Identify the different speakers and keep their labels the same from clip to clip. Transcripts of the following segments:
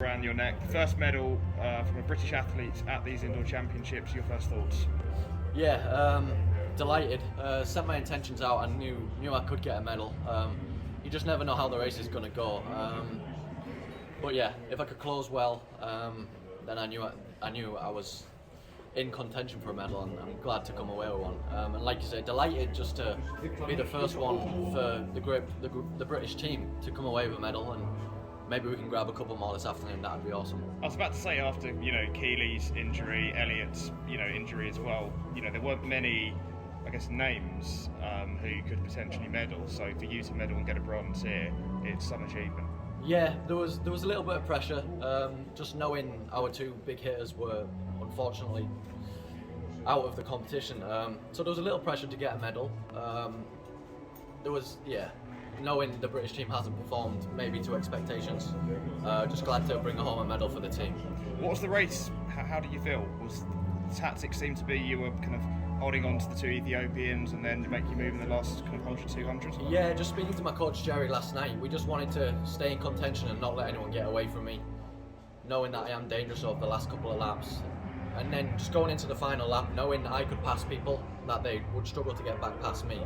Speaker 1: around your neck. First medal from a British athlete at these indoor championships. Your first thoughts?
Speaker 2: Yeah, delighted. Set my intentions out and knew I could get a medal. You just never know how the race is going to go. But yeah, if I could close well, then I knew I was in contention for a medal, and I'm glad to come away with one. And like you say, delighted just to be the first one for the British team to come away with a medal, and maybe we can grab a couple more this afternoon. That'd be awesome.
Speaker 1: I was about to say, after Keely's injury, Elliott's injury as well, there weren't many, I guess, names who could potentially medal. So for you to medal and get a bronze here, it's some achievement.
Speaker 2: Yeah, there was a little bit of pressure, just knowing our two big hitters were unfortunately out of the competition. So there was a little pressure to get a medal. Knowing the British team hasn't performed maybe to expectations. Just glad to bring home a medal for the team.
Speaker 1: What was the race? How did you feel? Was the tactics seemed to be you were kind of holding on to the two Ethiopians and then make you move in the last kind of 100, 200?
Speaker 2: Yeah, just speaking to my coach Jerry last night, we just wanted to stay in contention and not let anyone get away from me, knowing that I am dangerous over the last couple of laps. And then just going into the final lap, knowing I could pass people, that they would struggle to get back past me.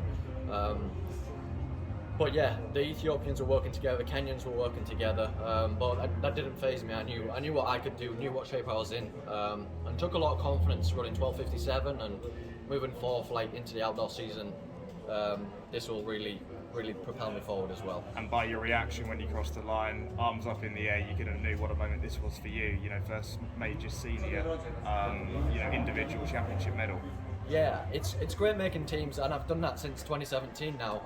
Speaker 2: But yeah, the Ethiopians were working together, the Kenyans were working together, but that didn't faze me. I knew what I could do, knew what shape I was in, and took a lot of confidence running 12:57 and moving forward into the outdoor season. This will really propel me forward as well.
Speaker 1: And by your reaction when you crossed the line, arms up in the air, you could have knew what a moment this was for you. First major senior, individual championship medal.
Speaker 2: Yeah, it's great making teams, and I've done that since 2017 now.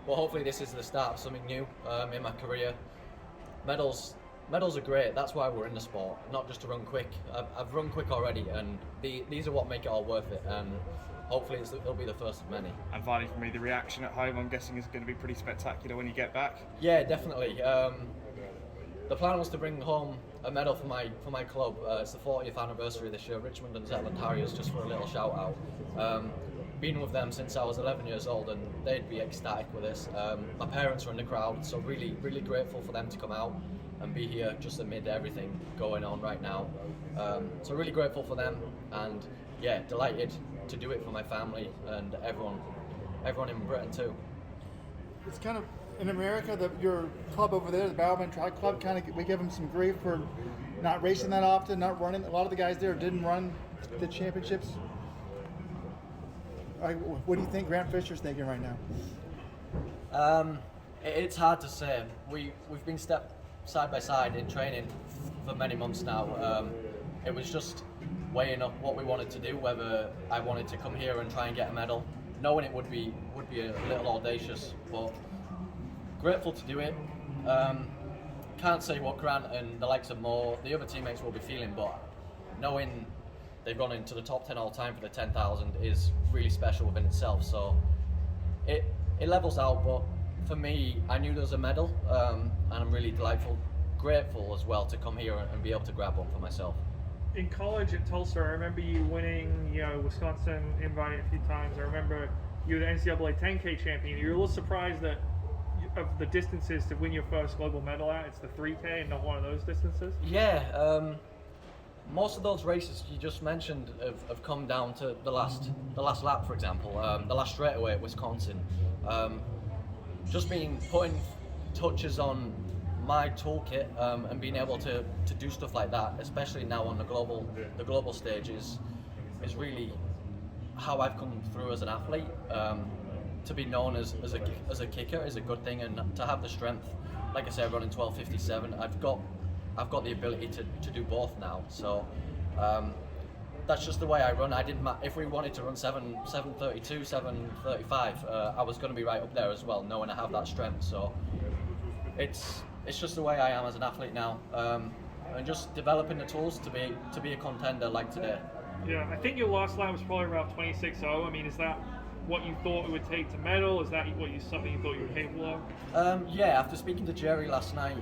Speaker 2: But hopefully this is the start of something new in my career. Medals are great. That's why we're in the sport, not just to run quick. I've run quick already, and these are what make it all worth it. And hopefully it'll be the first of many.
Speaker 1: And finally, for me, the reaction at home, I'm guessing, is going to be pretty spectacular when you get back.
Speaker 2: Yeah, definitely. The plan was to bring home a medal for my club. It's the 40th anniversary this year. Richmond and Zetland Harriers, just for a little shout out. Been with them since I was 11 years old, and they'd be ecstatic with this. My parents are in the crowd, so really grateful for them to come out and be here just amid everything going on right now. So really grateful for them, and yeah, delighted to do it for my family and everyone in Britain too.
Speaker 3: It's kind of in America, your club over there, the Bowerman Track Club, we give them some grief for not racing that often, not running. A lot of the guys there didn't run the championships. What do you think Grant Fisher's thinking right now?
Speaker 2: It's hard to say. We've been side by side in training for many months now. It was just weighing up what we wanted to do, whether I wanted to come here and try and get a medal, knowing it would be a little audacious, but grateful to do it. Can't say what Grant and the likes of Mo, the other teammates, will be feeling, but knowing they've gone into the top 10 all time for the 10,000 is really special within itself. So it levels out, but for me, I knew there was a medal, and I'm really grateful as well to come here and be able to grab one for myself.
Speaker 4: In college at Tulsa, I remember you winning, Wisconsin invited a few times. I remember you were the NCAA 10K champion. You were a little surprised that of the distances to win your first global medal at, it's the 3K and not one of those distances?
Speaker 2: Yeah, most of those races you just mentioned have come down to the last lap, for example, the last straightaway at Wisconsin. Just putting touches on my toolkit and being able to do stuff like that, especially now on the global stage, is really how I've come through as an athlete. To be known as a kicker is a good thing, and to have the strength, like I said, running 12:57, I've got the ability to do both now. So that's just the way I run. If we wanted to run 7:32, 7:35, I was going to be right up there as well, knowing I have that strength. So it's just the way I am as an athlete now, and just developing the tools to be a contender like today.
Speaker 4: Yeah, I think your last lap was probably around 26:0. I mean, is that what you thought it would take to medal? Is that something you thought you were capable of?
Speaker 2: Yeah, after speaking to Jerry last night,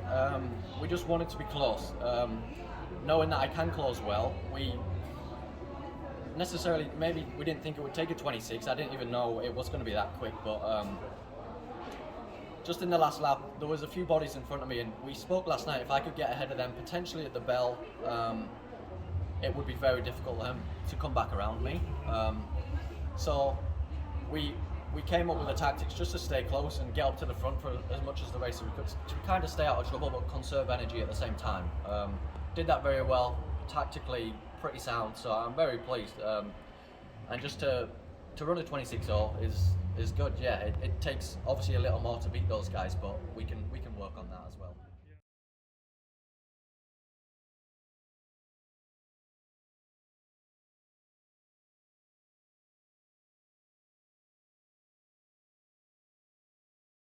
Speaker 2: we just wanted to be close. Knowing that I can close well, maybe we didn't think it would take a 26. I didn't even know it was going to be that quick, but just in the last lap, there was a few bodies in front of me, and we spoke last night. If I could get ahead of them, potentially at the bell, it would be very difficult to come back around me. So we came up with the tactics just to stay close and get up to the front for as much as the race as we could, to kind of stay out of trouble but conserve energy at the same time. Did that very well, tactically pretty sound, so I'm very pleased. And just to run a 26.0 is good. Yeah, it takes obviously a little more to beat those guys, but we can work on that as well.